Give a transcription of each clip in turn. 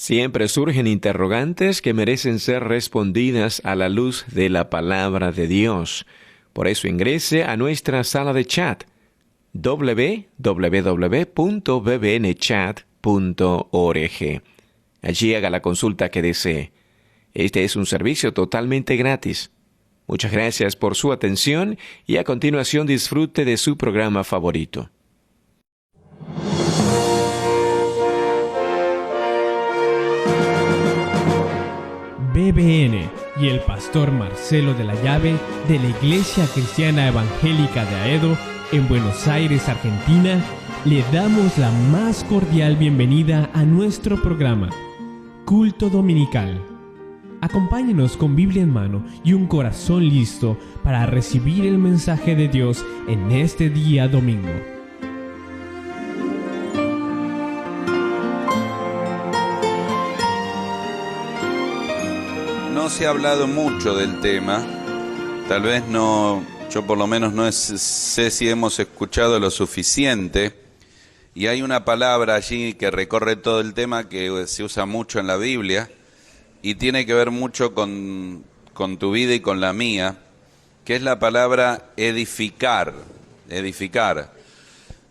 Siempre surgen interrogantes que merecen ser respondidas a la luz de la palabra de Dios. Por eso ingrese a nuestra sala de chat www.bbnchat.org. Allí haga la consulta que desee. Este es un servicio totalmente gratis. Muchas gracias por su atención y a continuación disfrute de su programa favorito. BBN y el pastor Marcelo de la Llave de la Iglesia Cristiana Evangélica de Aedo en Buenos Aires, Argentina, le damos la más cordial bienvenida a nuestro programa, Culto Dominical. Acompáñenos con Biblia en mano y un corazón listo para recibir el mensaje de Dios en este día domingo. No se ha hablado mucho del tema, tal vez no, yo por lo menos no sé si hemos escuchado lo suficiente, y hay una palabra allí que recorre todo el tema que se usa mucho en la Biblia y tiene que ver mucho con tu vida y con la mía, que es la palabra edificar. Edificar.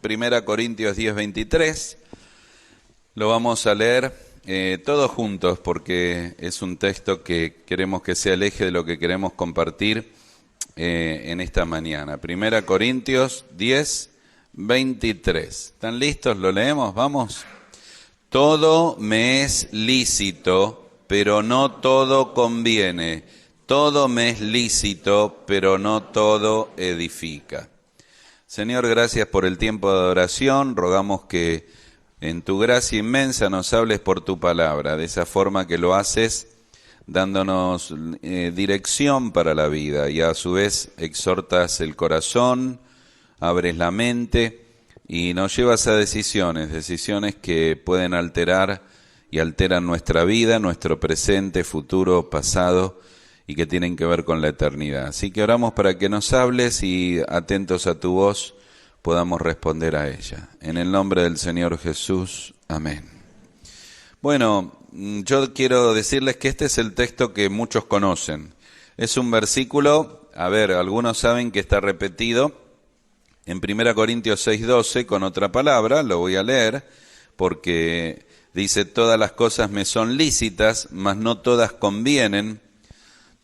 1 Corintios 10:23, lo vamos a leer todos juntos porque es un texto que queremos que sea el eje de lo que queremos compartir en esta mañana. 1 Corintios 10:23. ¿Están listos? ¿Lo leemos? Vamos. Todo me es lícito, pero no todo conviene. Todo me es lícito, pero no todo edifica. Señor, gracias por el tiempo de adoración. Rogamos que en tu gracia inmensa nos hables por tu palabra, de esa forma que lo haces, dándonos dirección para la vida y a su vez exhortas el corazón, abres la mente y nos llevas a decisiones que pueden alterar y alteran nuestra vida, nuestro presente, futuro, pasado y que tienen que ver con la eternidad. Así que oramos para que nos hables y atentos a tu voz podamos responder a ella. En el nombre del Señor Jesús, amén. Bueno, yo quiero decirles que este es el texto que muchos conocen. Es un versículo, algunos saben que está repetido en 1 Corintios 6:12 con otra palabra, lo voy a leer, porque dice, todas las cosas me son lícitas, mas no todas convienen.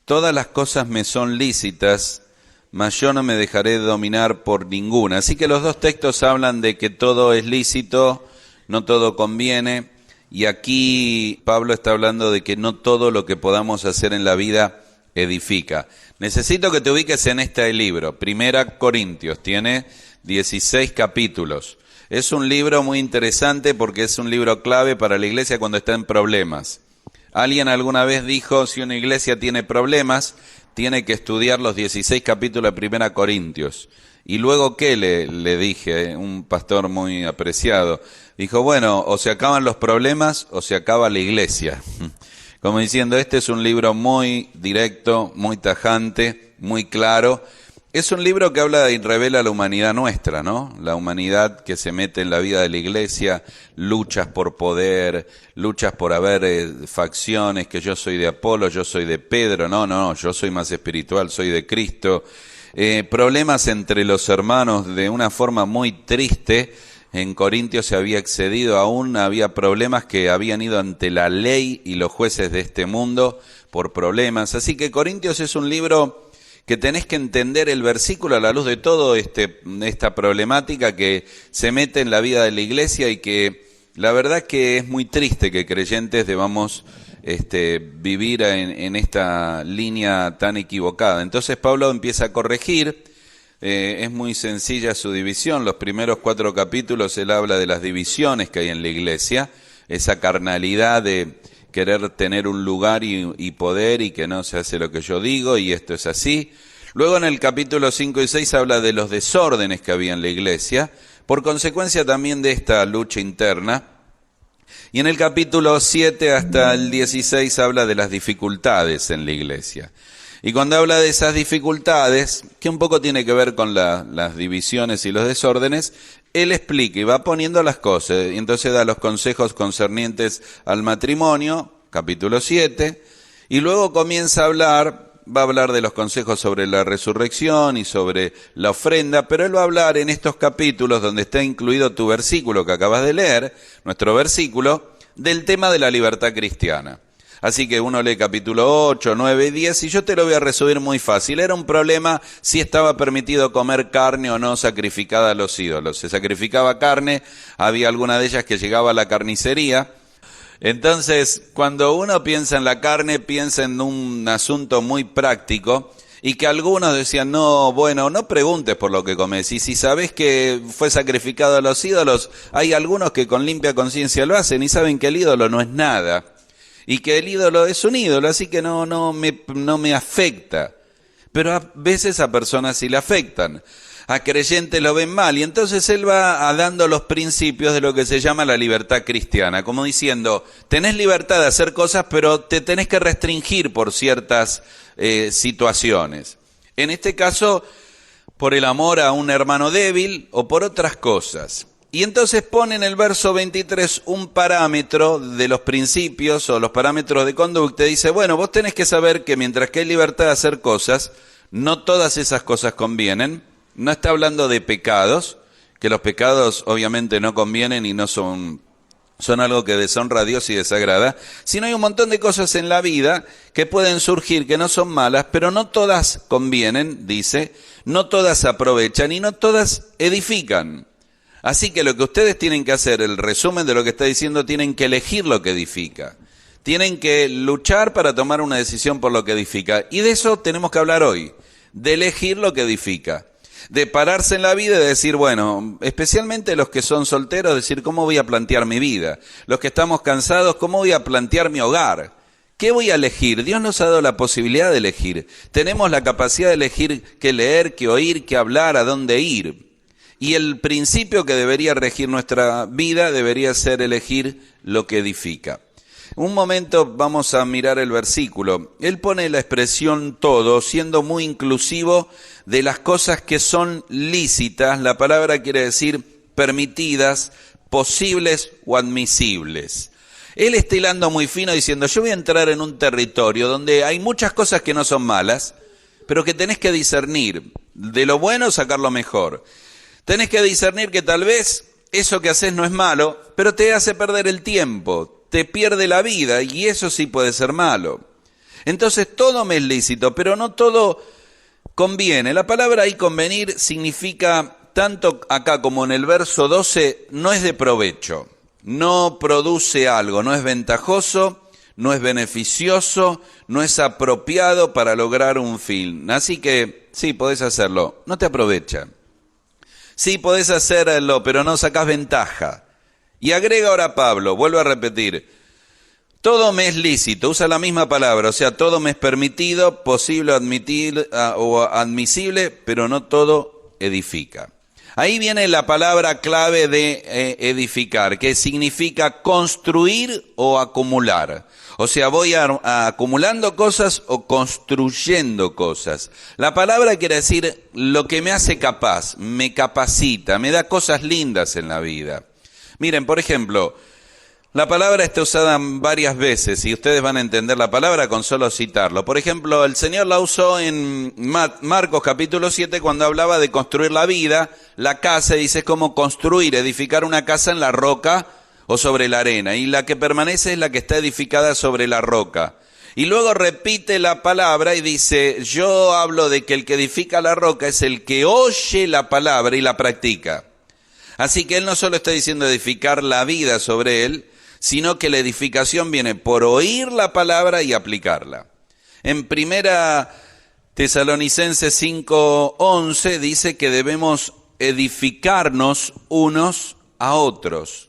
Todas las cosas me son lícitas, mas yo no me dejaré dominar por ninguna. Así que los dos textos hablan de que todo es lícito, no todo conviene, y aquí Pablo está hablando de que no todo lo que podamos hacer en la vida edifica. Necesito que te ubiques en este libro, 1 Corintios, tiene 16 capítulos. Es un libro muy interesante porque es un libro clave para la iglesia cuando está en problemas. Alguien alguna vez dijo, si una iglesia tiene problemas, tiene que estudiar los 16 capítulos de 1 Corintios. Y luego, ¿qué le dije? Un pastor muy apreciado. Dijo, bueno, o se acaban los problemas o se acaba la iglesia. Como diciendo, este es un libro muy directo, muy tajante, muy claro. Es un libro que habla y revela la humanidad nuestra, ¿no? La humanidad que se mete en la vida de la iglesia, luchas por poder, luchas por haber facciones, que yo soy de Apolo, yo soy de Pedro, no, yo soy más espiritual, soy de Cristo. Problemas entre los hermanos de una forma muy triste. En Corintios se había excedido aún, había problemas que habían ido ante la ley y los jueces de este mundo por problemas. Así que Corintios es un libro que tenés que entender el versículo a la luz de todo esta problemática que se mete en la vida de la iglesia y que la verdad que es muy triste que creyentes debamos vivir en esta línea tan equivocada. Entonces Pablo empieza a corregir, es muy sencilla su división. Los primeros 4 capítulos él habla de las divisiones que hay en la iglesia, esa carnalidad de querer tener un lugar y poder y que no se hace lo que yo digo y esto es así. Luego en el capítulo 5 y 6 habla de los desórdenes que había en la iglesia, por consecuencia también de esta lucha interna. Y en el capítulo 7 hasta el 16 habla de las dificultades en la iglesia. Y cuando habla de esas dificultades, que un poco tiene que ver con las divisiones y los desórdenes, él explica y va poniendo las cosas, y entonces da los consejos concernientes al matrimonio, capítulo 7, y luego comienza a hablar, va a hablar de los consejos sobre la resurrección y sobre la ofrenda, pero él va a hablar en estos capítulos donde está incluido tu versículo que acabas de leer, nuestro versículo, del tema de la libertad cristiana. Así que uno lee capítulo 8, 9 y 10 y yo te lo voy a resumir muy fácil. Era un problema si estaba permitido comer carne o no sacrificada a los ídolos. Se sacrificaba carne, había alguna de ellas que llegaba a la carnicería. Entonces, cuando uno piensa en la carne, piensa en un asunto muy práctico y que algunos decían, no, bueno, no preguntes por lo que comes. Y si sabes que fue sacrificado a los ídolos, hay algunos que con limpia conciencia lo hacen y saben que el ídolo no es nada. Y que el ídolo es un ídolo, así que no me afecta. Pero a veces a personas sí le afectan. A creyentes lo ven mal. Y entonces él va dando los principios de lo que se llama la libertad cristiana. Como diciendo, tenés libertad de hacer cosas, pero te tenés que restringir por ciertas situaciones. En este caso, por el amor a un hermano débil o por otras cosas. Y entonces pone en el verso 23 un parámetro de los principios o los parámetros de conducta. Dice, bueno, vos tenés que saber que mientras que hay libertad de hacer cosas, no todas esas cosas convienen. No está hablando de pecados, que los pecados obviamente no convienen y no son algo que deshonra a Dios y desagrada, sino hay un montón de cosas en la vida que pueden surgir, que no son malas, pero no todas convienen, dice, no todas aprovechan y no todas edifican. Así que lo que ustedes tienen que hacer, el resumen de lo que está diciendo, tienen que elegir lo que edifica. Tienen que luchar para tomar una decisión por lo que edifica. Y de eso tenemos que hablar hoy, de elegir lo que edifica. De pararse en la vida y de decir, bueno, especialmente los que son solteros, decir, ¿cómo voy a plantear mi vida? Los que estamos cansados, ¿cómo voy a plantear mi hogar? ¿Qué voy a elegir? Dios nos ha dado la posibilidad de elegir. Tenemos la capacidad de elegir qué leer, qué oír, qué hablar, a dónde ir. Y el principio que debería regir nuestra vida debería ser elegir lo que edifica. Un momento vamos a mirar el versículo. Él pone la expresión todo, siendo muy inclusivo de las cosas que son lícitas. La palabra quiere decir permitidas, posibles o admisibles. Él está hilando muy fino diciendo, yo voy a entrar en un territorio donde hay muchas cosas que no son malas, pero que tenés que discernir. De lo bueno sacar lo mejor. Tenés que discernir que tal vez eso que haces no es malo, pero te hace perder el tiempo, te pierde la vida y eso sí puede ser malo. Entonces todo me es lícito, pero no todo conviene. La palabra ahí convenir significa, tanto acá como en el verso 12, no es de provecho, no produce algo, no es ventajoso, no es beneficioso, no es apropiado para lograr un fin. Así que sí, podés hacerlo, no te aprovecha. Sí, podés hacerlo, pero no sacás ventaja. Y agrega ahora Pablo, vuelvo a repetir, todo me es lícito, usa la misma palabra, o sea, todo me es permitido, posible o admisible, pero no todo edifica. Ahí viene la palabra clave de edificar, que significa construir o acumular. O sea, voy acumulando cosas o construyendo cosas. La palabra quiere decir lo que me hace capaz, me capacita, me da cosas lindas en la vida. Miren, por ejemplo, la palabra está usada varias veces y ustedes van a entender la palabra con solo citarlo. Por ejemplo, el Señor la usó en Marcos capítulo 7 cuando hablaba de construir la vida, la casa, y dice cómo construir, edificar una casa en la roca o sobre la arena, y la que permanece es la que está edificada sobre la roca. Y luego repite la palabra y dice, yo hablo de que el que edifica la roca es el que oye la palabra y la practica. Así que él no solo está diciendo edificar la vida sobre él, sino que la edificación viene por oír la palabra y aplicarla. En primera Tesalonicenses 5:11 dice que debemos edificarnos unos a otros.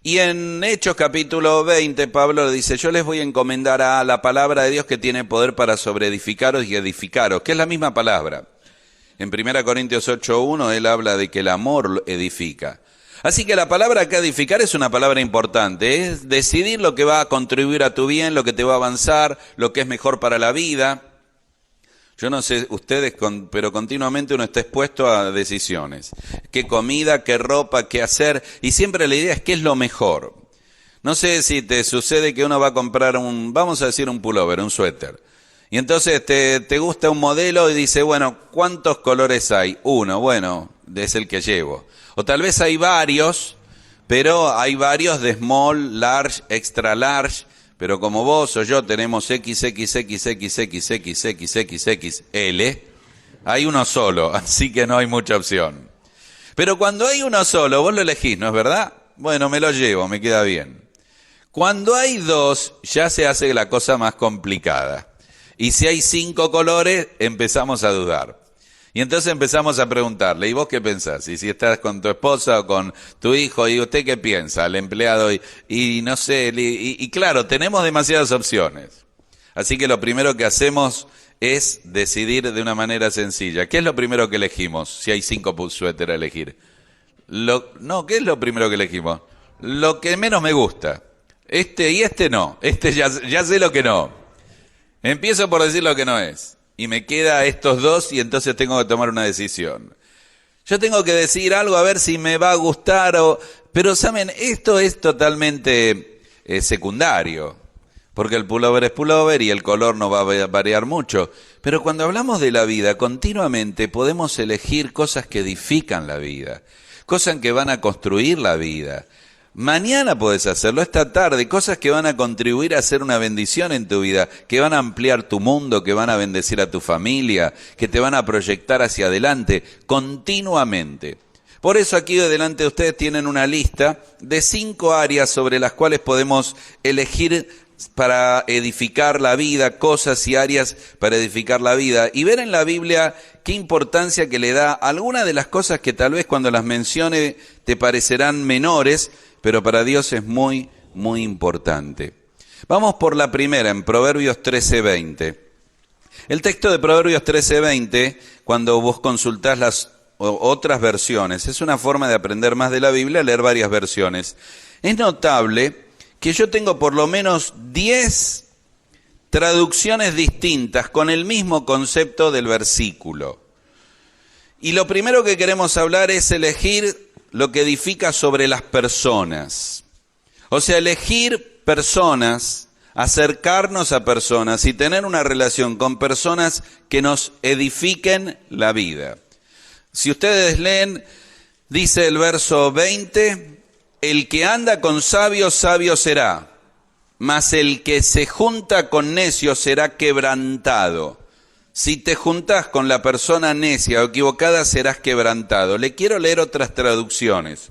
Y en Hechos capítulo 20, Pablo dice, yo les voy a encomendar a la palabra de Dios que tiene poder para sobreedificaros y edificaros, que es la misma palabra. En 1 Corintios 8:1 él habla de que el amor edifica. Así que la palabra acá edificar es una palabra importante, es decidir lo que va a contribuir a tu bien, lo que te va a avanzar, lo que es mejor para la vida. Yo no sé ustedes, pero continuamente uno está expuesto a decisiones. ¿Qué comida, qué ropa, qué hacer? Y siempre la idea es qué es lo mejor. No sé si te sucede que uno va a comprar vamos a decir un pullover, un suéter. Y entonces te gusta un modelo y dice, bueno, ¿cuántos colores hay? Uno, bueno, es el que llevo. O tal vez hay varios, pero hay varios de small, large, extra large. Pero como vos o yo tenemos XXXXXXXXXL, hay uno solo, así que no hay mucha opción. Pero cuando hay uno solo, vos lo elegís, ¿no es verdad? Bueno, me lo llevo, me queda bien. Cuando hay dos, ya se hace la cosa más complicada. Y si hay 5 colores, empezamos a dudar. Y entonces empezamos a preguntarle, ¿y vos qué pensás? Y si estás con tu esposa o con tu hijo, ¿y usted qué piensa? El empleado, y no sé, y claro, tenemos demasiadas opciones. Así que lo primero que hacemos es decidir de una manera sencilla. ¿Qué es lo primero que elegimos? Si hay 5 suéteres a elegir. ¿Qué es lo primero que elegimos? Lo que menos me gusta. Este y este no. Este ya sé lo que no. Empiezo por decir lo que no es. Y me queda estos dos y entonces tengo que tomar una decisión. Yo tengo que decir algo a ver si me va a gustar Pero saben, esto es totalmente secundario. Porque el pullover es pullover y el color no va a variar mucho. Pero cuando hablamos de la vida, continuamente podemos elegir cosas que edifican la vida. Cosas que van a construir la vida. Mañana podés hacerlo, esta tarde, cosas que van a contribuir a hacer una bendición en tu vida, que van a ampliar tu mundo, que van a bendecir a tu familia, que te van a proyectar hacia adelante, continuamente. Por eso aquí delante de ustedes tienen una lista de 5 áreas sobre las cuales podemos elegir para edificar la vida, cosas y áreas para edificar la vida, y ver en la Biblia qué importancia que le da a algunas de las cosas que tal vez cuando las mencione te parecerán menores, pero para Dios es muy, muy importante. Vamos por la primera, en Proverbios 13:20. El texto de Proverbios 13:20, cuando vos consultás las otras versiones, es una forma de aprender más de la Biblia, leer varias versiones. Es notable que yo tengo por lo menos 10 traducciones distintas con el mismo concepto del versículo. Y lo primero que queremos hablar es elegir lo que edifica sobre las personas. O sea, elegir personas, acercarnos a personas y tener una relación con personas que nos edifiquen la vida. Si ustedes leen, dice el verso 20, el que anda con sabios, sabio será, mas el que se junta con necios será quebrantado. Si te juntás con la persona necia o equivocada, serás quebrantado. Le quiero leer otras traducciones.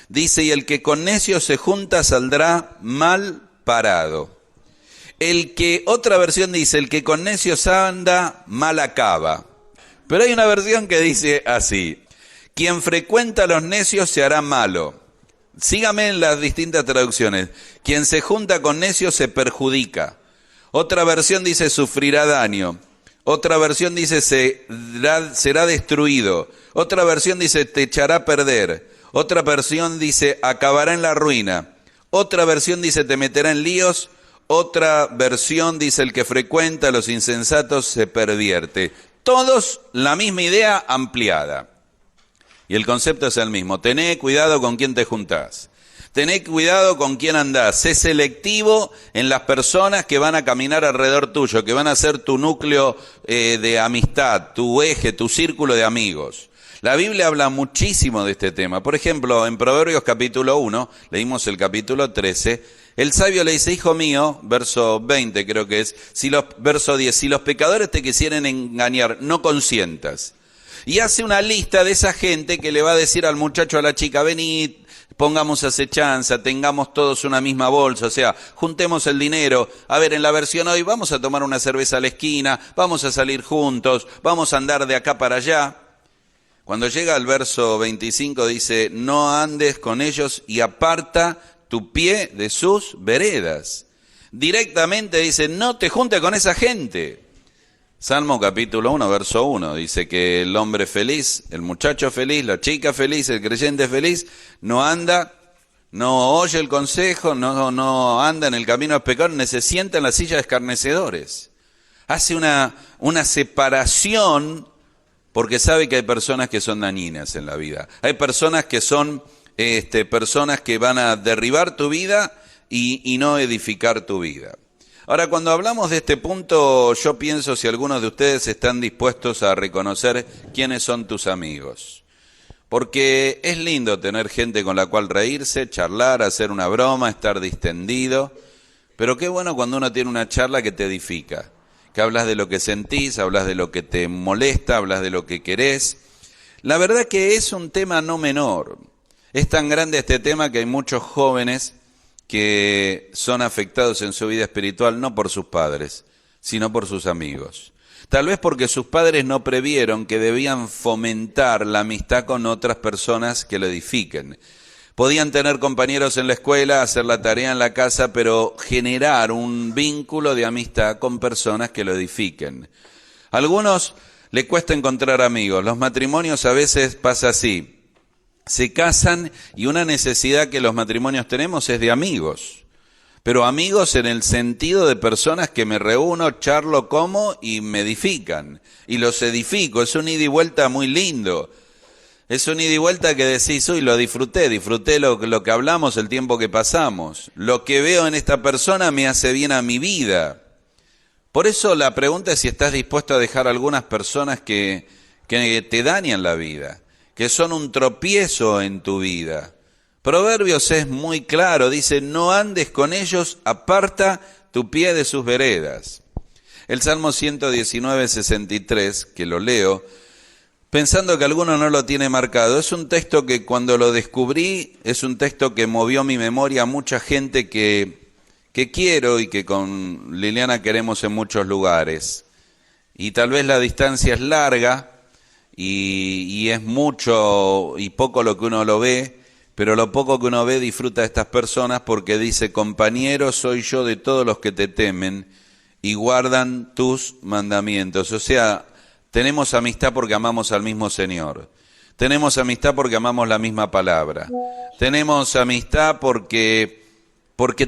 Dice, y el que con necios se junta saldrá mal parado. Otra versión dice, el que con necios anda, mal acaba. Pero hay una versión que dice así, quien frecuenta a los necios se hará malo. Sígame en las distintas traducciones. Quien se junta con necios se perjudica. Otra versión dice, sufrirá daño. Otra versión dice, será destruido. Otra versión dice, te echará a perder. Otra versión dice, acabará en la ruina. Otra versión dice, te meterá en líos. Otra versión dice, el que frecuenta a los insensatos se pervierte. Todos la misma idea ampliada. Y el concepto es el mismo. Tené cuidado con quién te juntás. Tené cuidado con quién andás. Sé selectivo en las personas que van a caminar alrededor tuyo, que van a ser tu núcleo de amistad, tu eje, tu círculo de amigos. La Biblia habla muchísimo de este tema. Por ejemplo, en Proverbios capítulo 1, leímos el capítulo 13, el sabio le dice, hijo mío, verso 20 creo que es, verso 10, si los pecadores te quisieren engañar, no consientas. Y hace una lista de esa gente que le va a decir al muchacho, a la chica, venid, pongamos acechanza, tengamos todos una misma bolsa, o sea, juntemos el dinero. A ver, en la versión hoy vamos a tomar una cerveza a la esquina, vamos a salir juntos, vamos a andar de acá para allá. Cuando llega al verso 25 dice, no andes con ellos y aparta tu pie de sus veredas. Directamente dice, no te juntes con esa gente. Salmo capítulo 1, verso 1, dice que el hombre feliz, el muchacho feliz, la chica feliz, el creyente feliz, no anda, no oye el consejo, no anda en el camino del pecado, ni se sienta en la silla de escarnecedores. hace una separación porque sabe que hay personas que son dañinas en la vida. Hay personas que son personas que van a derribar tu vida y no edificar tu vida. Ahora, cuando hablamos de este punto, yo pienso si algunos de ustedes están dispuestos a reconocer quiénes son tus amigos. Porque es lindo tener gente con la cual reírse, charlar, hacer una broma, estar distendido. Pero qué bueno cuando uno tiene una charla que te edifica. Que hablas de lo que sentís, hablas de lo que te molesta, hablas de lo que querés. La verdad que es un tema no menor. Es tan grande este tema que hay muchos jóvenes que son afectados en su vida espiritual no por sus padres, sino por sus amigos. Tal vez porque sus padres no previeron que debían fomentar la amistad con otras personas que lo edifiquen. Podían tener compañeros en la escuela, hacer la tarea en la casa, pero generar un vínculo de amistad con personas que lo edifiquen. A algunos les cuesta encontrar amigos. Los matrimonios a veces pasa así. Se casan y una necesidad que los matrimonios tenemos es de amigos. Pero amigos en el sentido de personas que me reúno, charlo, como y me edifican. Y los edifico, es un ida y vuelta muy lindo. Es un ida y vuelta que decís, uy, lo disfruté lo que hablamos, el tiempo que pasamos. Lo que veo en esta persona me hace bien a mi vida. Por eso la pregunta es si estás dispuesto a dejar algunas personas que te dañan la vida, que son un tropiezo en tu vida. Proverbios es muy claro, dice, no andes con ellos, aparta tu pie de sus veredas. El Salmo 119, 63, que lo leo, pensando que alguno no lo tiene marcado, es un texto que cuando lo descubrí, es un texto que movió mi memoria a mucha gente que quiero y que con Liliana queremos en muchos lugares. Y tal vez la distancia es larga y es mucho y poco lo que uno lo ve, pero lo poco que uno ve disfruta de estas personas porque dice, compañero soy yo de todos los que te temen y guardan tus mandamientos. O sea, tenemos amistad porque amamos al mismo Señor. Tenemos amistad porque amamos la misma palabra. Tenemos amistad porque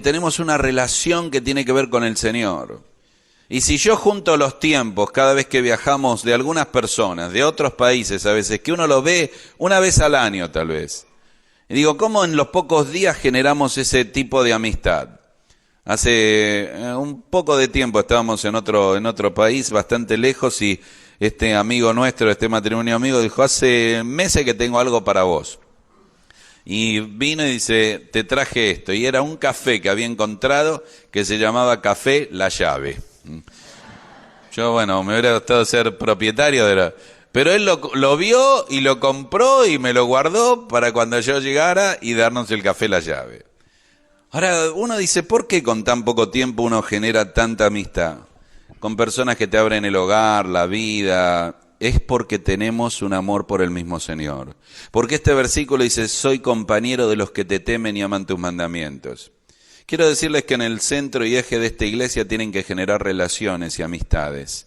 tenemos una relación que tiene que ver con el Señor. Y si yo junto los tiempos, cada vez que viajamos de algunas personas, de otros países a veces, que uno lo ve una vez al año tal vez, y digo, ¿cómo en los pocos días generamos ese tipo de amistad? Hace un poco de tiempo estábamos en otro país, bastante lejos, y este amigo nuestro, este matrimonio amigo, dijo, hace meses que tengo algo para vos. Y vino y dice, te traje esto. Y era un café que había encontrado que se llamaba Café La Llave. Yo, bueno, me hubiera gustado ser propietario de pero él lo vio y lo compró y me lo guardó para cuando yo llegara y darnos el Café La Llave. Ahora, uno dice, ¿por qué con tan poco tiempo uno genera tanta amistad? Con personas que te abren el hogar, la vida. Es porque tenemos un amor por el mismo Señor. Porque este versículo dice, soy compañero de los que te temen y aman tus mandamientos. Quiero decirles que en el centro y eje de esta iglesia tienen que generar relaciones y amistades.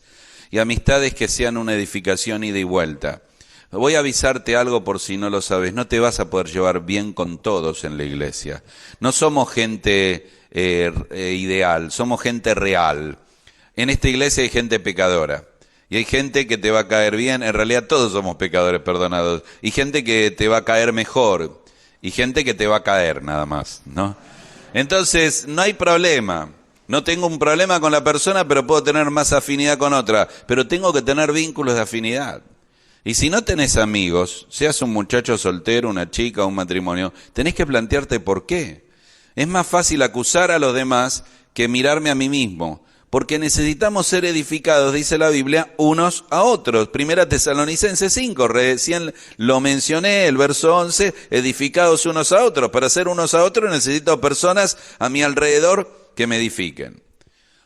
Y amistades que sean una edificación ida y vuelta. Voy a avisarte algo por si no lo sabes. No te vas a poder llevar bien con todos en la iglesia. No somos gente ideal, somos gente real. En esta iglesia hay gente pecadora. Y hay gente que te va a caer bien. En realidad todos somos pecadores perdonados. Y gente que te va a caer mejor. Y gente que te va a caer nada más, ¿no? Entonces, no hay problema. No tengo un problema con la persona, pero puedo tener más afinidad con otra. Pero tengo que tener vínculos de afinidad. Y si no tenés amigos, seas un muchacho soltero, una chica o un matrimonio, tenés que plantearte por qué. Es más fácil acusar a los demás que mirarme a mí mismo. Porque necesitamos ser edificados, dice la Biblia, unos a otros. Primera Tesalonicenses 5, recién lo mencioné, el verso 11, edificados unos a otros. Para ser unos a otros necesito personas a mi alrededor que me edifiquen.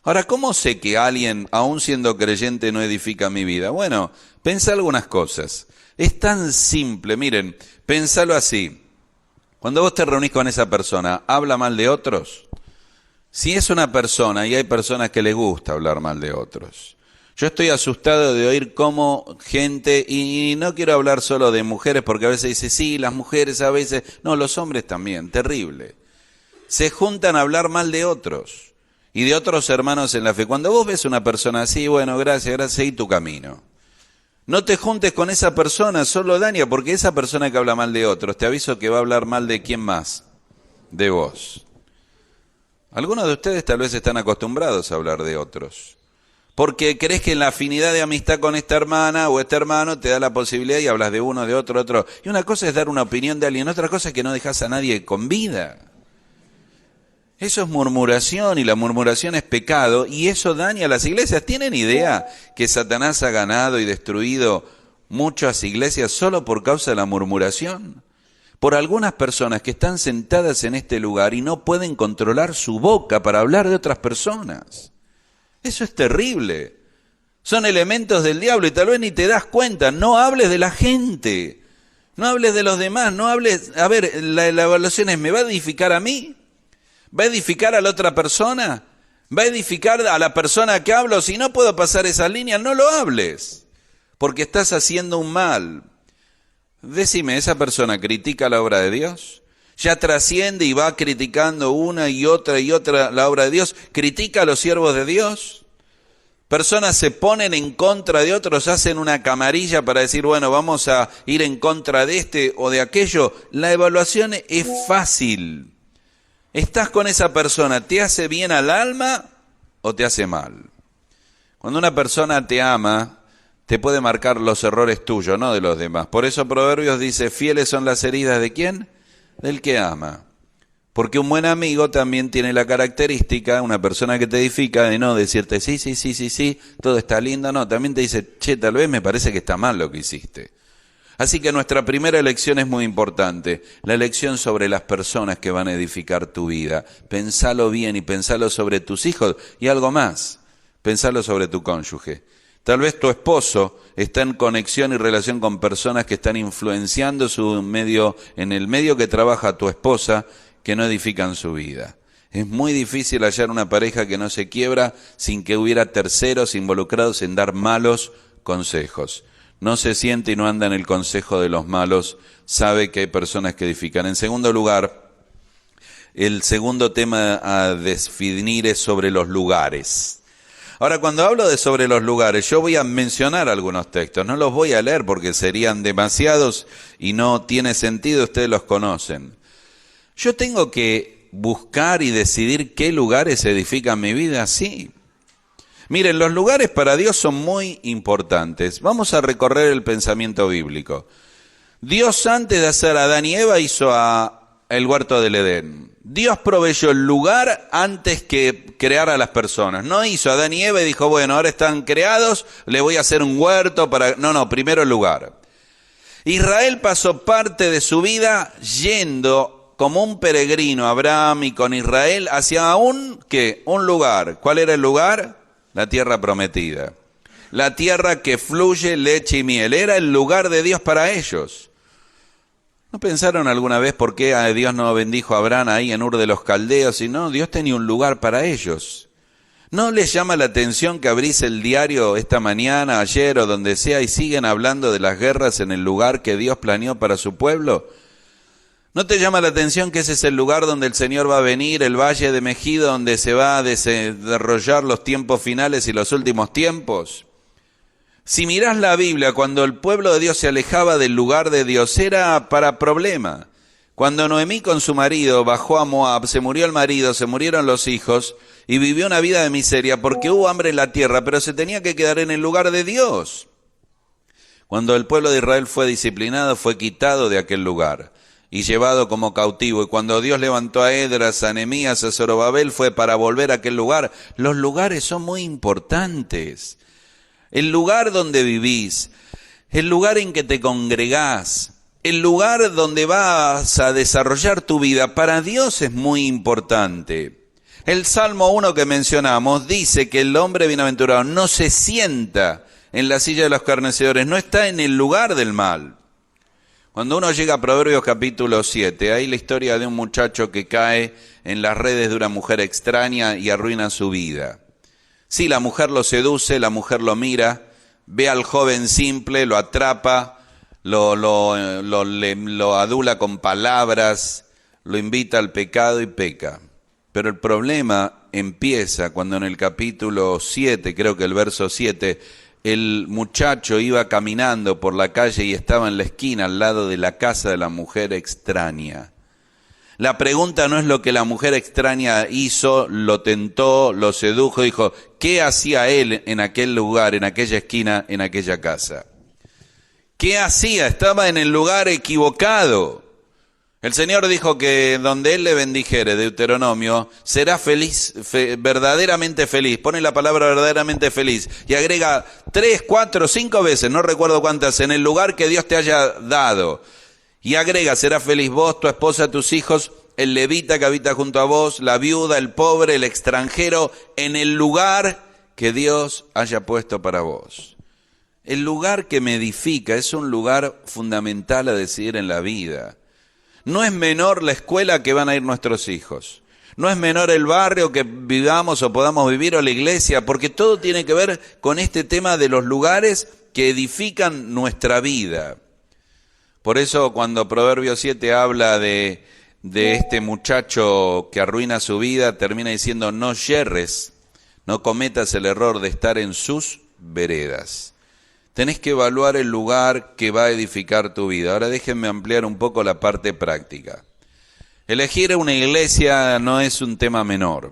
Ahora, ¿cómo sé que alguien, aún siendo creyente, no edifica mi vida? Bueno, pensá algunas cosas. Es tan simple, miren, pensalo así. Cuando vos te reunís con esa persona, ¿habla mal de otros? Si es una persona, y hay personas que les gusta hablar mal de otros. Yo estoy asustado de oír cómo gente, y no quiero hablar solo de mujeres, porque a veces dice, sí, las mujeres a veces, no, los hombres también, terrible. Se juntan a hablar mal de otros. y de otros hermanos en la fe. Cuando vos ves una persona así, bueno, gracias, seguí tu camino. No te juntes con esa persona, solo daña, porque esa persona que habla mal de otros, te aviso que va a hablar mal de quién más, de vos. Algunos de ustedes tal vez están acostumbrados a hablar de otros, porque crees que en la afinidad de amistad con esta hermana o este hermano te da la posibilidad y hablas de uno, de otro, otro. Y una cosa es dar una opinión de alguien, otra cosa es que no dejas a nadie con vida. Eso es murmuración, y la murmuración es pecado, y eso daña a las iglesias. ¿Tienen idea que Satanás ha ganado y destruido muchas iglesias solo por causa de la murmuración? Por algunas personas que están sentadas en este lugar y no pueden controlar su boca para hablar de otras personas. Eso es terrible. Son elementos del diablo y tal vez ni te das cuenta. No hables de la gente, no hables de los demás, no hables... A ver, la evaluación es, ¿me va a edificar a mí? ¿Va a edificar a la otra persona? ¿Va a edificar a la persona que hablo? Si no puedo pasar esas líneas, no lo hables, porque estás haciendo un mal. Decime, ¿esa persona critica la obra de Dios? ¿Ya trasciende y va criticando una y otra la obra de Dios? ¿Critica a los siervos de Dios? Personas se ponen en contra de otros, hacen una camarilla para decir, bueno, vamos a ir en contra de este o de aquello. La evaluación es fácil. ¿Estás con esa persona? ¿Te hace bien al alma o te hace mal? Cuando una persona te ama, te puede marcar los errores tuyos, no de los demás. Por eso Proverbios dice, fieles son las heridas ¿de quién? Del que ama. Porque un buen amigo también tiene la característica, una persona que te edifica, de no decirte sí, todo está lindo. No, también te dice, che, tal vez me parece que está mal lo que hiciste. Así que nuestra primera elección es muy importante, la elección sobre las personas que van a edificar tu vida. Pensalo bien y pensalo sobre tus hijos y algo más, pensalo sobre tu cónyuge. Tal vez tu esposo está en conexión y relación con personas que están influenciando su medio, en el medio que trabaja tu esposa, que no edifican su vida. Es muy difícil hallar una pareja que no se quiebra sin que hubiera terceros involucrados en dar malos consejos. No se siente y no anda en el consejo de los malos, sabe que hay personas que edifican. En segundo lugar, el segundo tema a definir es sobre los lugares. Ahora, cuando hablo de sobre los lugares, yo voy a mencionar algunos textos, no los voy a leer porque serían demasiados y no tiene sentido, ustedes los conocen. Yo tengo que buscar y decidir qué lugares edifican mi vida, sí. Miren, los lugares para Dios son muy importantes. Vamos a recorrer el pensamiento bíblico. Dios, antes de hacer a Adán y Eva, hizo el huerto del Edén. Dios proveyó el lugar antes que crear a las personas. No hizo a Adán y Eva y dijo, bueno, ahora están creados, le voy a hacer un huerto para... No, primero el lugar. Israel pasó parte de su vida yendo como un peregrino, Abraham y con Israel, hacia un lugar. ¿Cuál era el lugar? La tierra prometida, la tierra que fluye leche y miel, era el lugar de Dios para ellos. ¿No pensaron alguna vez por qué Dios no bendijo a Abraham ahí en Ur de los Caldeos? Y no, Dios tenía un lugar para ellos. ¿No les llama la atención que abrís el diario esta mañana, ayer o donde sea y siguen hablando de las guerras en el lugar que Dios planeó para su pueblo? ¿No te llama la atención que ese es el lugar donde el Señor va a venir, el valle de Megido, donde se va a desarrollar los tiempos finales y los últimos tiempos? Si mirás la Biblia, cuando el pueblo de Dios se alejaba del lugar de Dios, era para problema. Cuando Noemí con su marido bajó a Moab, se murió el marido, se murieron los hijos y vivió una vida de miseria porque hubo hambre en la tierra, pero se tenía que quedar en el lugar de Dios. Cuando el pueblo de Israel fue disciplinado, fue quitado de aquel lugar y llevado como cautivo. Y cuando Dios levantó a Esdras, a Nehemías, a Zorobabel, fue para volver a aquel lugar. Los lugares son muy importantes. El lugar donde vivís, el lugar en que te congregás, el lugar donde vas a desarrollar tu vida, para Dios es muy importante. El Salmo 1 que mencionamos dice que el hombre bienaventurado no se sienta en la silla de los escarnecedores, no está en el lugar del mal. Cuando uno llega a Proverbios capítulo 7, hay la historia de un muchacho que cae en las redes de una mujer extraña y arruina su vida. Sí, la mujer lo seduce, la mujer lo mira, ve al joven simple, lo atrapa, lo adula con palabras, lo invita al pecado y peca. Pero el problema empieza cuando en el capítulo 7, creo que el verso 7, el muchacho iba caminando por la calle y estaba en la esquina al lado de la casa de la mujer extraña. La pregunta no es lo que la mujer extraña hizo, lo tentó, lo sedujo, dijo, ¿qué hacía él en aquel lugar, en aquella esquina, en aquella casa? ¿Qué hacía? Estaba en el lugar equivocado. El Señor dijo que donde Él le bendijere, Deuteronomio, será feliz, verdaderamente feliz. Pone la palabra verdaderamente feliz y agrega 3, 4, 5 veces, no recuerdo cuántas, en el lugar que Dios te haya dado. Y agrega, será feliz vos, tu esposa, tus hijos, el levita que habita junto a vos, la viuda, el pobre, el extranjero, en el lugar que Dios haya puesto para vos. El lugar que me edifica es un lugar fundamental a decidir en la vida. No es menor la escuela que van a ir nuestros hijos. No es menor el barrio que vivamos o podamos vivir o la iglesia, porque todo tiene que ver con este tema de los lugares que edifican nuestra vida. Por eso cuando Proverbios 7 habla de este muchacho que arruina su vida, termina diciendo, no yerres, no cometas el error de estar en sus veredas. Tenés que evaluar el lugar que va a edificar tu vida. Ahora déjenme ampliar un poco la parte práctica. Elegir una iglesia no es un tema menor.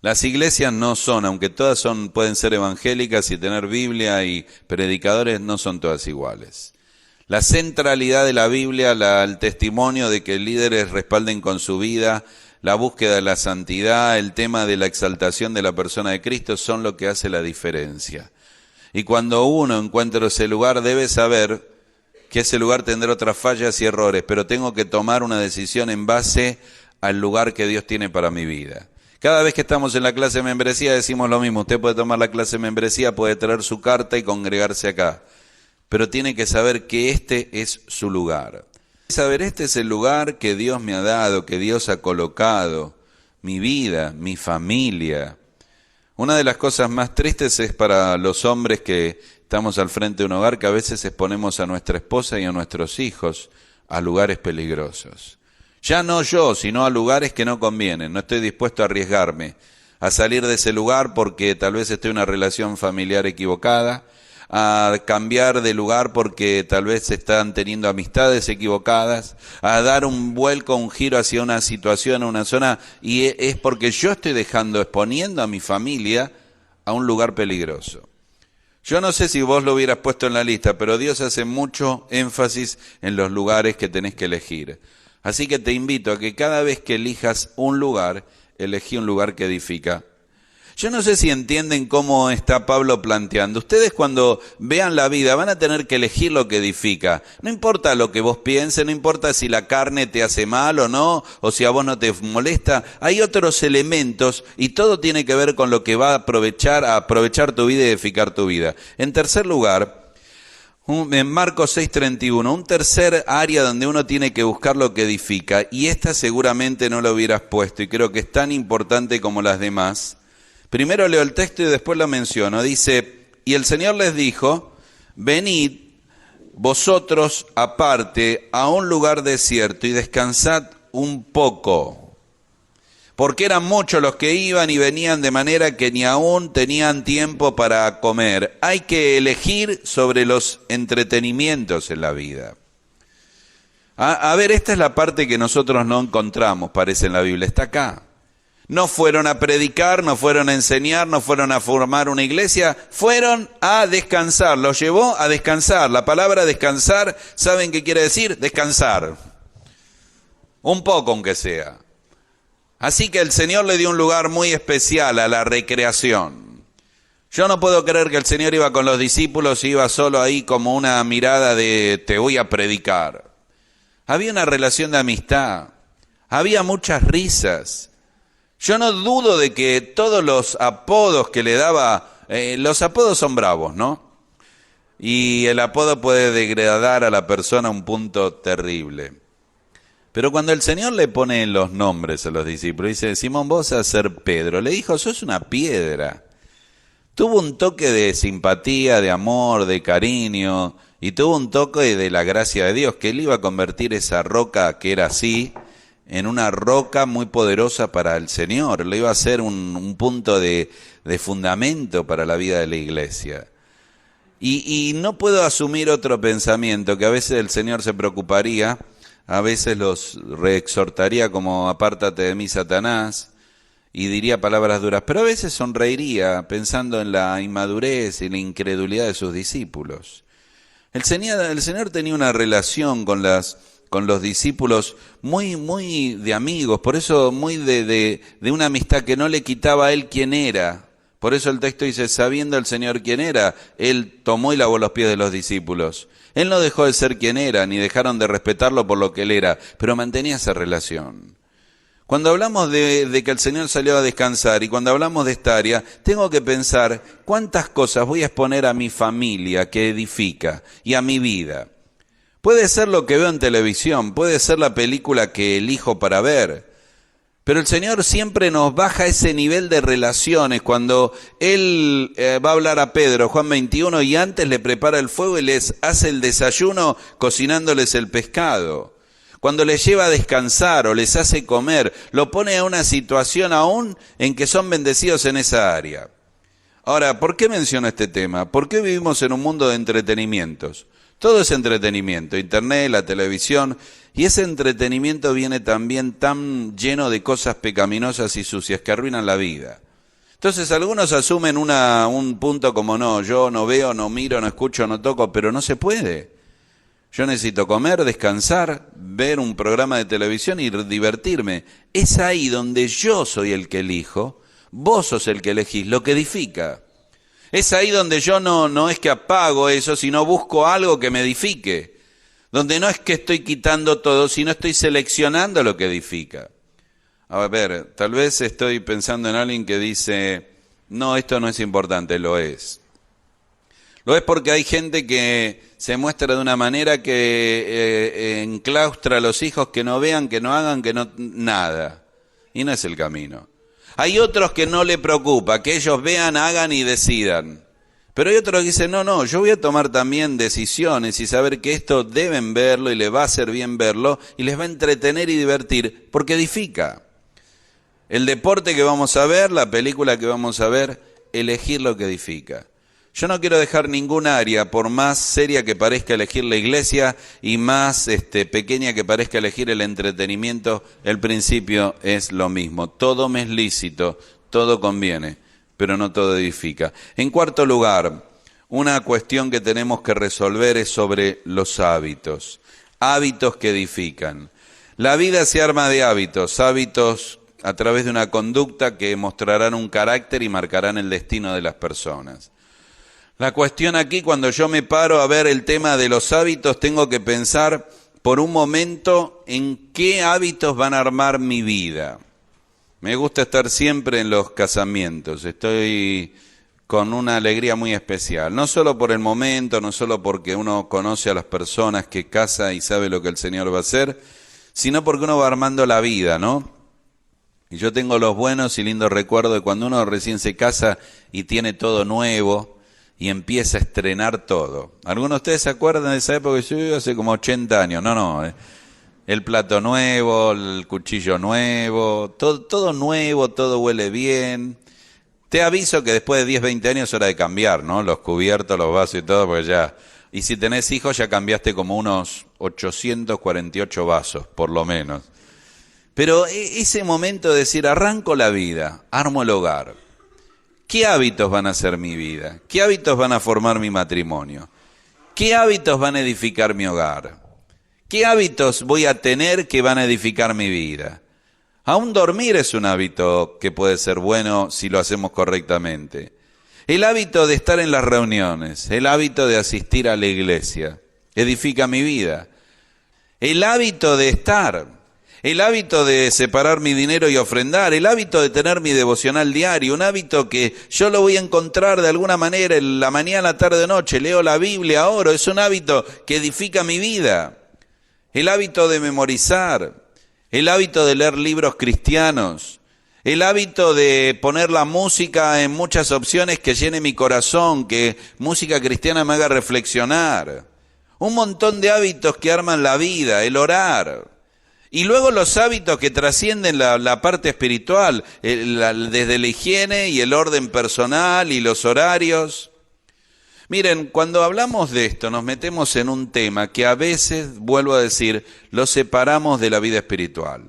Las iglesias no son, aunque todas pueden ser evangélicas y tener Biblia y predicadores, no son todas iguales. La centralidad de la Biblia, el testimonio de que líderes respalden con su vida, la búsqueda de la santidad, el tema de la exaltación de la persona de Cristo son lo que hace la diferencia. Y cuando uno encuentra ese lugar, debe saber que ese lugar tendrá otras fallas y errores, pero tengo que tomar una decisión en base al lugar que Dios tiene para mi vida. Cada vez que estamos en la clase de membresía decimos lo mismo. Usted puede tomar la clase de membresía, puede traer su carta y congregarse acá. Pero tiene que saber que este es su lugar. Saber, este es el lugar que Dios me ha dado, que Dios ha colocado, mi vida, mi familia. Una de las cosas más tristes es para los hombres que estamos al frente de un hogar, que a veces exponemos a nuestra esposa y a nuestros hijos a lugares peligrosos. Ya no yo, sino a lugares que no convienen. No estoy dispuesto a arriesgarme a salir de ese lugar porque tal vez estoy en una relación familiar equivocada, a cambiar de lugar porque tal vez están teniendo amistades equivocadas, a dar un vuelco, un giro hacia una situación, una zona, y es porque yo estoy exponiendo a mi familia a un lugar peligroso. Yo no sé si vos lo hubieras puesto en la lista, pero Dios hace mucho énfasis en los lugares que tenés que elegir. Así que te invito a que cada vez que elijas un lugar, elegí un lugar que edifica. Yo no sé si entienden cómo está Pablo planteando. Ustedes cuando vean la vida van a tener que elegir lo que edifica. No importa lo que vos pienses, no importa si la carne te hace mal o no, o si a vos no te molesta. Hay otros elementos y todo tiene que ver con lo que va a aprovechar tu vida y edificar tu vida. En tercer lugar, en Marcos 6:31, un tercer área donde uno tiene que buscar lo que edifica, y esta seguramente no lo hubieras puesto y creo que es tan importante como las demás. Primero leo el texto y después lo menciono. Dice, y el Señor les dijo, venid vosotros aparte a un lugar desierto y descansad un poco. Porque eran muchos los que iban y venían de manera que ni aún tenían tiempo para comer. Hay que elegir sobre los entretenimientos en la vida. A ver, esta es la parte que nosotros no encontramos, parece en la Biblia. Está acá. No fueron a predicar, no fueron a enseñar, no fueron a formar una iglesia, fueron a descansar, los llevó a descansar. La palabra descansar, ¿saben qué quiere decir? Descansar. Un poco aunque sea. Así que el Señor le dio un lugar muy especial a la recreación. Yo no puedo creer que el Señor iba con los discípulos y iba solo ahí como una mirada de te voy a predicar. Había una relación de amistad, había muchas risas. Yo no dudo de que todos los apodos que le daba, los apodos son bravos, ¿no? Y el apodo puede degradar a la persona a un punto terrible. Pero cuando el Señor le pone los nombres a los discípulos, dice, Simón, vos vas a ser Pedro. Le dijo, sos una piedra. Tuvo un toque de simpatía, de amor, de cariño, y tuvo un toque de la gracia de Dios, que él iba a convertir esa roca que era así, en una roca muy poderosa para el Señor. Lo iba a ser un punto de fundamento para la vida de la iglesia. Y no puedo asumir otro pensamiento, que a veces el Señor se preocuparía, a veces los reexhortaría como apártate de mí, Satanás, y diría palabras duras, pero a veces sonreiría pensando en la inmadurez y la incredulidad de sus discípulos. El Señor tenía una relación con los discípulos muy de amigos, por eso muy de una amistad que no le quitaba a él quién era. Por eso el texto dice, sabiendo el Señor quién era, Él tomó y lavó los pies de los discípulos. Él no dejó de ser quien era, ni dejaron de respetarlo por lo que Él era, pero mantenía esa relación. Cuando hablamos de que el Señor salió a descansar y cuando hablamos de esta área, tengo que pensar cuántas cosas voy a exponer a mi familia que edifica y a mi vida. Puede ser lo que veo en televisión, puede ser la película que elijo para ver, pero el Señor siempre nos baja ese nivel de relaciones cuando Él va a hablar a Pedro, Juan 21, y antes le prepara el fuego y les hace el desayuno cocinándoles el pescado. Cuando les lleva a descansar o les hace comer, lo pone a una situación aún en que son bendecidos en esa área. Ahora, ¿por qué menciono este tema? ¿Por qué vivimos en un mundo de entretenimientos? Todo es entretenimiento, internet, la televisión, y ese entretenimiento viene también tan lleno de cosas pecaminosas y sucias que arruinan la vida. Entonces algunos asumen un punto como no, yo no veo, no miro, no escucho, no toco, pero no se puede. Yo necesito comer, descansar, ver un programa de televisión y divertirme. Es ahí donde yo soy el que elijo, vos sos el que elegís, lo que edifica. Es ahí donde yo no es que apago eso, sino busco algo que me edifique. Donde no es que estoy quitando todo, sino estoy seleccionando lo que edifica. A ver, tal vez estoy pensando en alguien que dice, no, esto no es importante, lo es. Lo es porque hay gente que se muestra de una manera que enclaustra a los hijos que no vean, que no hagan, que no nada. Y no es el camino. Hay otros que no le preocupa, que ellos vean, hagan y decidan. Pero hay otros que dicen, no, yo voy a tomar también decisiones y saber que esto deben verlo y les va a hacer bien verlo y les va a entretener y divertir porque edifica. El deporte que vamos a ver, la película que vamos a ver, elegir lo que edifica. Yo no quiero dejar ningún área, por más seria que parezca elegir la iglesia y más pequeña que parezca elegir el entretenimiento, el principio es lo mismo. Todo me es lícito, todo conviene, pero no todo edifica. En cuarto lugar, una cuestión que tenemos que resolver es sobre los hábitos. Hábitos que edifican. La vida se arma de hábitos a través de una conducta que mostrarán un carácter y marcarán el destino de las personas. La cuestión aquí, cuando yo me paro a ver el tema de los hábitos, tengo que pensar por un momento en qué hábitos van a armar mi vida. Me gusta estar siempre en los casamientos, estoy con una alegría muy especial, no solo por el momento, no solo porque uno conoce a las personas que casa y sabe lo que el Señor va a hacer, sino porque uno va armando la vida, ¿no? Y yo tengo los buenos y lindos recuerdos de cuando uno recién se casa y tiene todo nuevo, y empieza a estrenar todo. ¿Algunos de ustedes se acuerdan de esa época? Yo hace como 80 años. No. El plato nuevo, el cuchillo nuevo, todo nuevo, todo huele bien. Te aviso que después de 10, 20 años es hora de cambiar, ¿no? Los cubiertos, los vasos y todo, porque ya... Y si tenés hijos ya cambiaste como unos 848 vasos, por lo menos. Pero ese momento de decir, arranco la vida, armo el hogar. ¿Qué hábitos van a ser mi vida? ¿Qué hábitos van a formar mi matrimonio? ¿Qué hábitos van a edificar mi hogar? ¿Qué hábitos voy a tener que van a edificar mi vida? Aún dormir es un hábito que puede ser bueno si lo hacemos correctamente. El hábito de estar en las reuniones, el hábito de asistir a la iglesia, edifica mi vida. El hábito de estar... El hábito de separar mi dinero y ofrendar, el hábito de tener mi devocional diario, un hábito que yo lo voy a encontrar de alguna manera en la mañana, tarde o noche, leo la Biblia, oro, es un hábito que edifica mi vida. El hábito de memorizar, el hábito de leer libros cristianos, el hábito de poner la música en muchas opciones que llene mi corazón, que música cristiana me haga reflexionar. Un montón de hábitos que arman la vida, el orar. Y luego los hábitos que trascienden la parte espiritual, desde la higiene y el orden personal y los horarios. Miren, cuando hablamos de esto nos metemos en un tema que a veces, vuelvo a decir, lo separamos de la vida espiritual.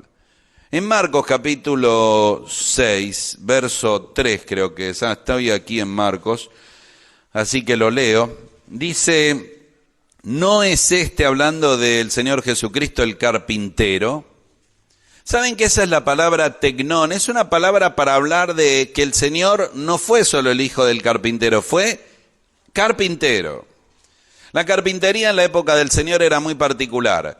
En Marcos capítulo 6, verso 3 creo que es, estoy aquí en Marcos, así que lo leo, dice... ¿No es hablando del Señor Jesucristo, el carpintero? ¿Saben que esa es la palabra tecnón? Es una palabra para hablar de que el Señor no fue solo el hijo del carpintero, fue carpintero. La carpintería en la época del Señor era muy particular.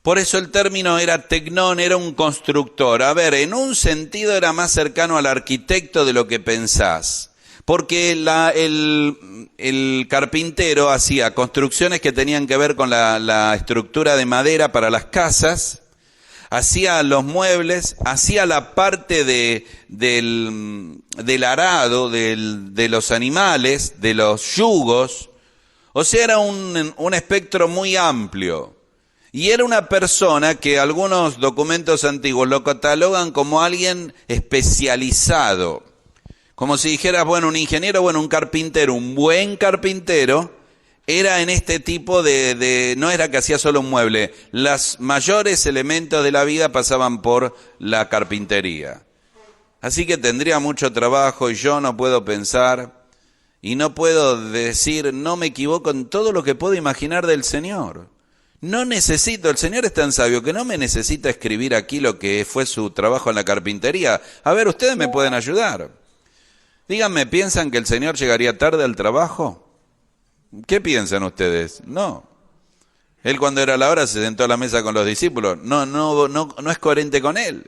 Por eso el término era tecnón, era un constructor. A ver, en un sentido era más cercano al arquitecto de lo que pensás. Porque el carpintero hacía construcciones que tenían que ver con la estructura de madera para las casas, hacía los muebles, hacía la parte del arado, de los animales, de los yugos. O sea, era un espectro muy amplio. Y era una persona que algunos documentos antiguos lo catalogan como alguien especializado. Como si dijeras, bueno, un ingeniero, bueno, un carpintero, un buen carpintero, era en este tipo no era que hacía solo un mueble. Los mayores elementos de la vida pasaban por la carpintería. Así que tendría mucho trabajo y yo no puedo pensar y no puedo decir, no me equivoco en todo lo que puedo imaginar del Señor. No necesito, el Señor es tan sabio que no me necesita escribir aquí lo que fue su trabajo en la carpintería. A ver, ustedes me pueden ayudar. Díganme, ¿piensan que el Señor llegaría tarde al trabajo? ¿Qué piensan ustedes? No. Él cuando era la hora se sentó a la mesa con los discípulos. No es coherente con Él.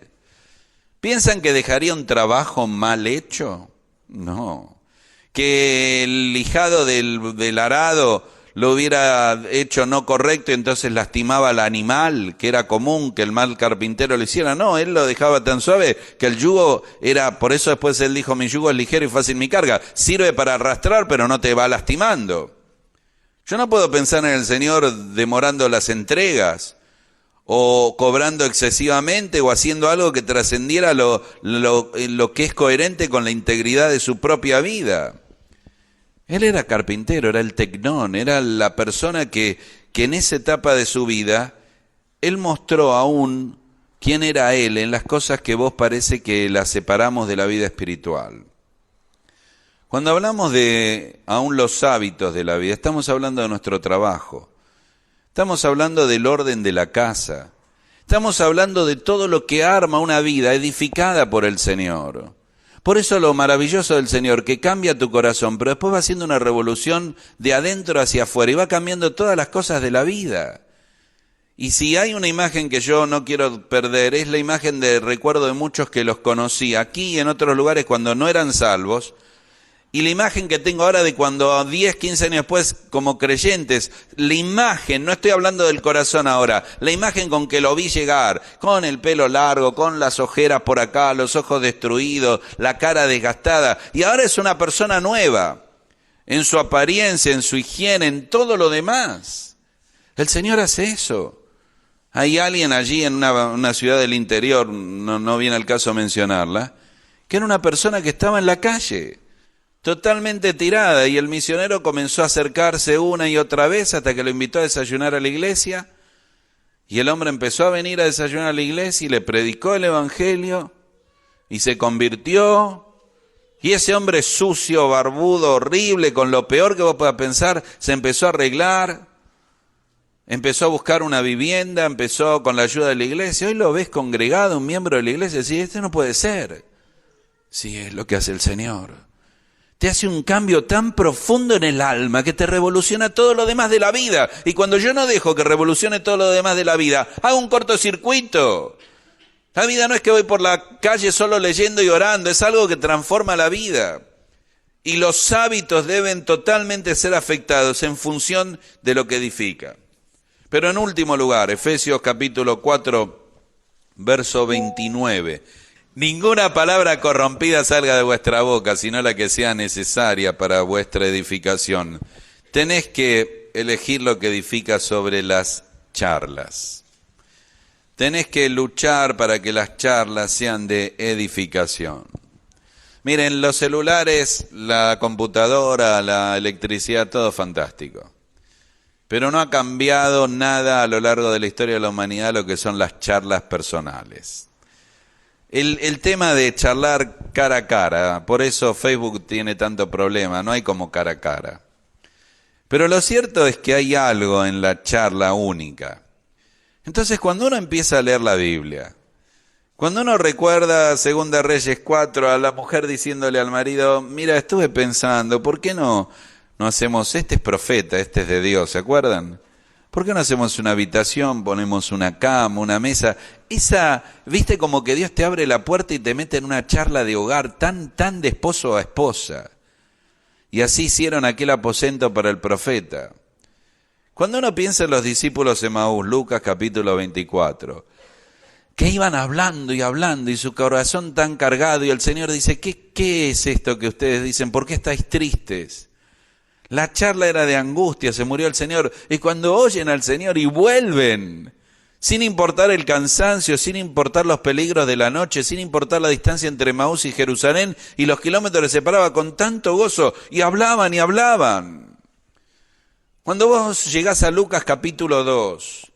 ¿Piensan que dejaría un trabajo mal hecho? No. ¿Que el lijado del arado lo hubiera hecho no correcto y entonces lastimaba al animal, que era común que el mal carpintero lo hiciera? No, él lo dejaba tan suave que el yugo era, por eso después él dijo, mi yugo es ligero y fácil mi carga. Sirve para arrastrar, pero no te va lastimando. Yo no puedo pensar en el Señor demorando las entregas, o cobrando excesivamente, o haciendo algo que trascendiera lo que es coherente con la integridad de su propia vida. Él era carpintero, era el tecnón, era la persona que en esa etapa de su vida, él mostró aún quién era él en las cosas que vos parece que las separamos de la vida espiritual. Cuando hablamos de aún los hábitos de la vida, estamos hablando de nuestro trabajo, estamos hablando del orden de la casa, estamos hablando de todo lo que arma una vida edificada por el Señor. Por eso lo maravilloso del Señor, que cambia tu corazón, pero después va haciendo una revolución de adentro hacia afuera y va cambiando todas las cosas de la vida. Y si hay una imagen que yo no quiero perder, es la imagen de recuerdo de muchos que los conocí aquí y en otros lugares cuando no eran salvos, y la imagen que tengo ahora de cuando 10, 15 años después, como creyentes, la imagen, no estoy hablando del corazón ahora, la imagen con que lo vi llegar, con el pelo largo, con las ojeras por acá, los ojos destruidos, la cara desgastada, y ahora es una persona nueva, en su apariencia, en su higiene, en todo lo demás. El Señor hace eso. Hay alguien allí en una ciudad del interior, no viene al caso mencionarla, que era una persona que estaba en la calle, totalmente tirada, y el misionero comenzó a acercarse una y otra vez hasta que lo invitó a desayunar a la iglesia, y el hombre empezó a venir a desayunar a la iglesia y le predicó el evangelio y se convirtió. Y ese hombre sucio, barbudo, horrible, con lo peor que vos puedas pensar, se empezó a arreglar, empezó a buscar una vivienda, empezó con la ayuda de la iglesia. Hoy lo ves congregado, un miembro de la iglesia, y decís, este no puede ser. Sí, es lo que hace el Señor. Te hace un cambio tan profundo en el alma que te revoluciona todo lo demás de la vida. Y cuando yo no dejo que revolucione todo lo demás de la vida, hago un cortocircuito. La vida no es que voy por la calle solo leyendo y orando, es algo que transforma la vida. Y los hábitos deben totalmente ser afectados en función de lo que edifica. Pero en último lugar, Efesios capítulo 4, verso 29. Ninguna palabra corrompida salga de vuestra boca, sino la que sea necesaria para vuestra edificación. Tenés que elegir lo que edifica sobre las charlas. tenés que luchar para que las charlas sean de edificación. Miren, los celulares, la computadora, la electricidad, todo fantástico. Pero no ha cambiado nada a lo largo de la historia de la humanidad lo que son las charlas personales. El tema de charlar cara a cara, por eso Facebook tiene tanto problema, no hay como cara a cara. Pero lo cierto es que hay algo en la charla única. Entonces, cuando uno empieza a leer la Biblia, cuando uno recuerda 2 Reyes 4 a la mujer diciéndole al marido, mira, estuve pensando, ¿por qué no hacemos, este es profeta, este es de Dios, ¿se acuerdan? ¿Por qué no hacemos una habitación, ponemos una cama, una mesa? Viste como que Dios te abre la puerta y te mete en una charla de hogar tan de esposo a esposa. Y así hicieron aquel aposento para el profeta. Cuando uno piensa en los discípulos de Emaús, Lucas capítulo 24, que iban hablando y su corazón tan cargado, y el Señor dice, ¿qué es esto que ustedes dicen? ¿Por qué estáis tristes? La charla era de angustia, se murió el Señor, y cuando oyen al Señor y vuelven, sin importar el cansancio, sin importar los peligros de la noche, sin importar la distancia entre Emaús y Jerusalén, y los kilómetros les separaba con tanto gozo, y hablaban y hablaban. Cuando vos llegás a Lucas capítulo 2,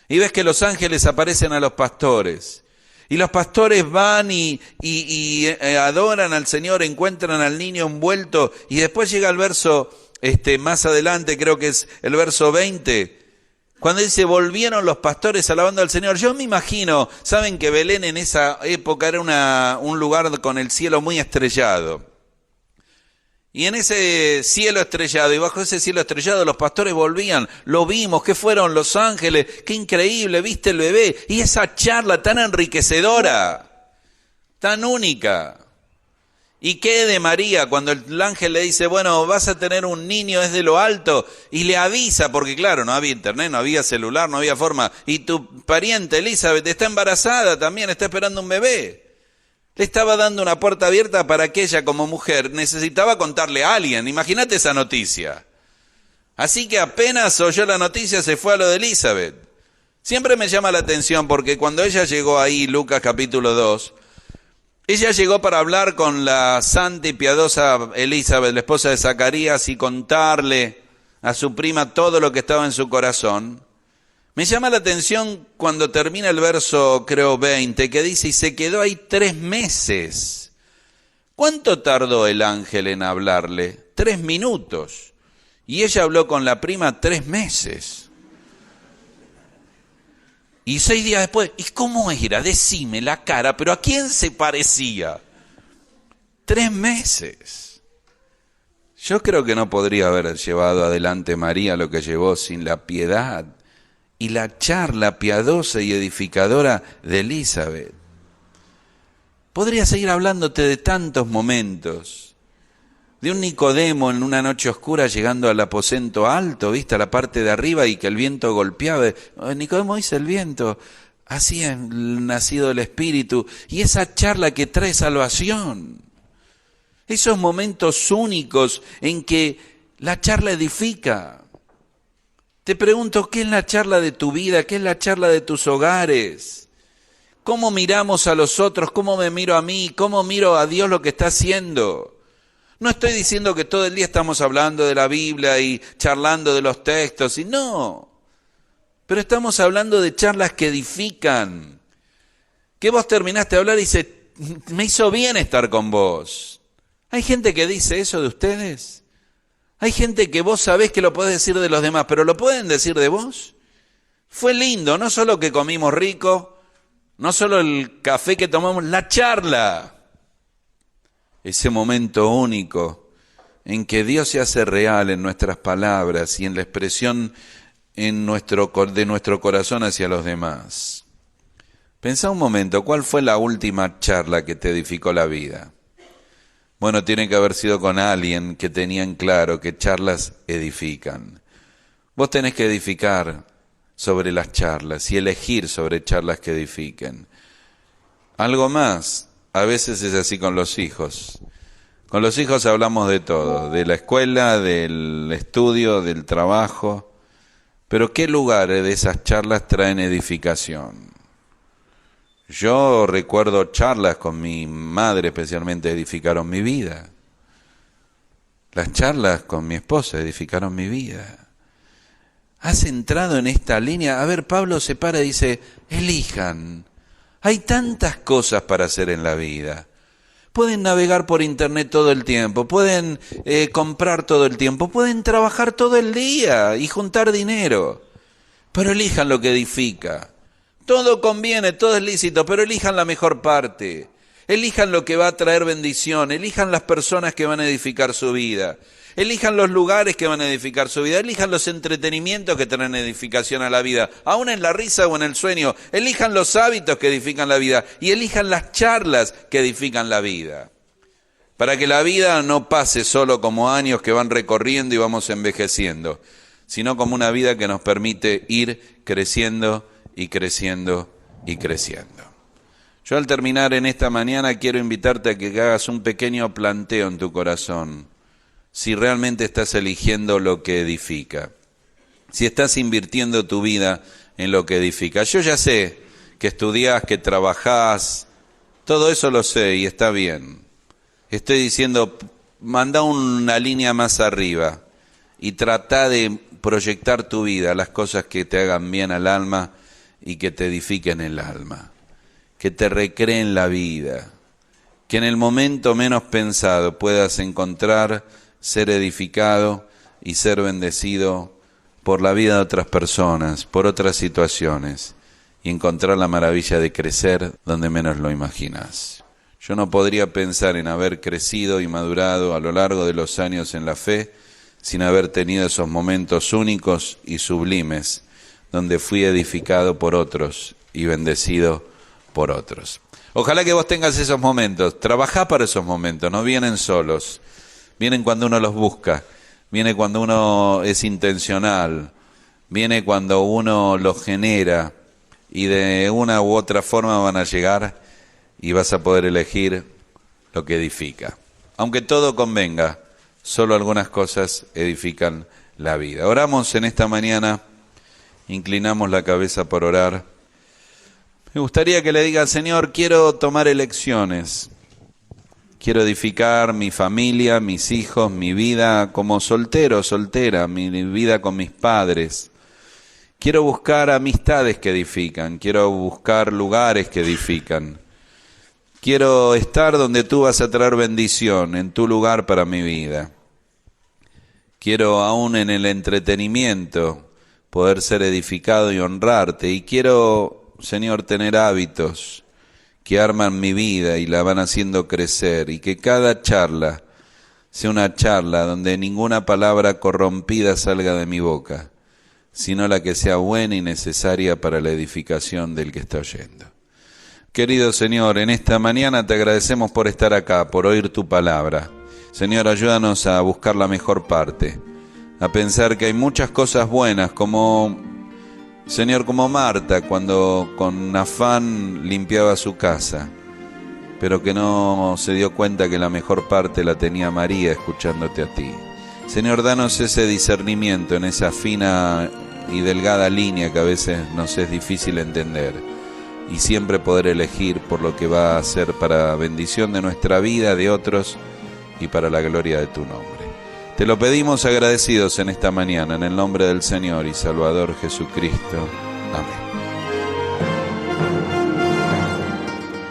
y ves que los ángeles aparecen a los pastores, y los pastores van y adoran al Señor, encuentran al niño envuelto, y después llega el verso, más adelante creo que es el verso 20, cuando dice, volvieron los pastores alabando al Señor. Yo me imagino, saben que Belén en esa época era un lugar con el cielo muy estrellado. Y en ese cielo estrellado, y bajo ese cielo estrellado, los pastores volvían, lo vimos, ¿qué fueron los ángeles? ¡Qué increíble! ¿Viste el bebé? Y esa charla tan enriquecedora, tan única. ¿Y qué de María cuando el ángel le dice, bueno, vas a tener un niño desde lo alto? Y le avisa, porque claro, no había internet, no había celular, no había forma. Y tu pariente Elizabeth está embarazada también, está esperando un bebé. Le estaba dando una puerta abierta para que ella como mujer necesitaba contarle a alguien. Imagínate esa noticia. Así que apenas oyó la noticia se fue a lo de Elizabeth. Siempre me llama la atención porque cuando ella llegó ahí, Lucas capítulo 2, ella llegó para hablar con la santa y piadosa Elizabeth, la esposa de Zacarías, y contarle a su prima todo lo que estaba en su corazón. Me llama la atención cuando termina el verso, creo 20, que dice, y se quedó ahí 3 meses. ¿Cuánto tardó el ángel en hablarle? 3 minutos. Y ella habló con la prima 3 meses. Y 6 días después, ¿y cómo era? Decime la cara, pero ¿a quién se parecía? 3 meses. Yo creo que no podría haber llevado adelante María lo que llevó sin la piedad y la charla piadosa y edificadora de Elizabeth. Podría seguir hablándote de tantos momentos, de un Nicodemo en una noche oscura llegando al aposento alto, ¿viste? A la parte de arriba y que el viento golpeaba. Nicodemo dice el viento, así ha nacido el Espíritu. Y esa charla que trae salvación. Esos momentos únicos en que la charla edifica. Te pregunto, ¿qué es la charla de tu vida? ¿Qué es la charla de tus hogares? ¿Cómo miramos a los otros? ¿Cómo me miro a mí? ¿Cómo miro a Dios lo que está haciendo? No estoy diciendo que todo el día estamos hablando de la Biblia y charlando de los textos, y no. Pero estamos hablando de charlas que edifican. Que vos terminaste de hablar y dices, me hizo bien estar con vos. ¿Hay gente que dice eso de ustedes? Hay gente que vos sabés que lo podés decir de los demás, pero ¿lo pueden decir de vos? Fue lindo, no solo que comimos rico, no solo el café que tomamos, la charla. Ese momento único en que Dios se hace real en nuestras palabras y en la expresión de nuestro corazón hacia los demás. Pensá un momento, ¿cuál fue la última charla que te edificó la vida? Bueno, tiene que haber sido con alguien que tenía en claro que charlas edifican. Vos tenés que edificar sobre las charlas y elegir sobre charlas que edifiquen. Algo más, a veces es así con los hijos. Con los hijos hablamos de todo, de la escuela, del estudio, del trabajo. Pero ¿qué lugares de esas charlas traen edificación? Yo recuerdo charlas con mi madre, especialmente, edificaron mi vida. Las charlas con mi esposa edificaron mi vida. ¿Has entrado en esta línea? A ver, Pablo se para y dice, elijan. Hay tantas cosas para hacer en la vida. Pueden navegar por internet todo el tiempo, pueden comprar todo el tiempo, pueden trabajar todo el día y juntar dinero. Pero elijan lo que edifica. Todo conviene, todo es lícito, pero elijan la mejor parte. Elijan lo que va a traer bendición, elijan las personas que van a edificar su vida. Elijan los lugares que van a edificar su vida, elijan los entretenimientos que traen edificación a la vida, aún en la risa o en el sueño. Elijan los hábitos que edifican la vida y elijan las charlas que edifican la vida. Para que la vida no pase solo como años que van recorriendo y vamos envejeciendo, sino como una vida que nos permite ir creciendo y creciendo y creciendo. Yo al terminar en esta mañana quiero invitarte a que hagas un pequeño planteo en tu corazón. Si realmente estás eligiendo lo que edifica, si estás invirtiendo tu vida en lo que edifica. Yo ya sé que estudiás, que trabajás, todo eso lo sé y está bien. Estoy diciendo, manda una línea más arriba y trata de proyectar tu vida, las cosas que te hagan bien al alma y que te edifiquen el alma, que te recreen la vida, que en el momento menos pensado puedas encontrar ser edificado y ser bendecido por la vida de otras personas, por otras situaciones, y encontrar la maravilla de crecer donde menos lo imaginas. Yo no podría pensar en haber crecido y madurado a lo largo de los años en la fe sin haber tenido esos momentos únicos y sublimes donde fui edificado por otros y bendecido por otros. Ojalá que vos tengas esos momentos, trabajá para esos momentos, no vienen solos. Vienen cuando uno los busca, viene cuando uno es intencional, viene cuando uno los genera y de una u otra forma van a llegar y vas a poder elegir lo que edifica. Aunque todo convenga, solo algunas cosas edifican la vida. Oramos en esta mañana, inclinamos la cabeza por orar. Me gustaría que le diga, Señor, quiero tomar elecciones. Quiero edificar mi familia, mis hijos, mi vida como soltero, soltera, mi vida con mis padres. Quiero buscar amistades que edifican, quiero buscar lugares que edifican. Quiero estar donde tú vas a traer bendición, en tu lugar para mi vida. Quiero aún en el entretenimiento poder ser edificado y honrarte. Y quiero, Señor, tener hábitos que arman mi vida y la van haciendo crecer, y que cada charla sea una charla donde ninguna palabra corrompida salga de mi boca, sino la que sea buena y necesaria para la edificación del que está oyendo. Querido Señor, en esta mañana te agradecemos por estar acá, por oír tu palabra. Señor, ayúdanos a buscar la mejor parte, a pensar que hay muchas cosas buenas, Señor, como Marta, cuando con afán limpiaba su casa, pero que no se dio cuenta que la mejor parte la tenía María escuchándote a ti. Señor, danos ese discernimiento en esa fina y delgada línea que a veces nos es difícil entender, y siempre poder elegir por lo que va a ser para bendición de nuestra vida, de otros y para la gloria de tu nombre. Te lo pedimos agradecidos en esta mañana, en el nombre del Señor y Salvador Jesucristo. Amén.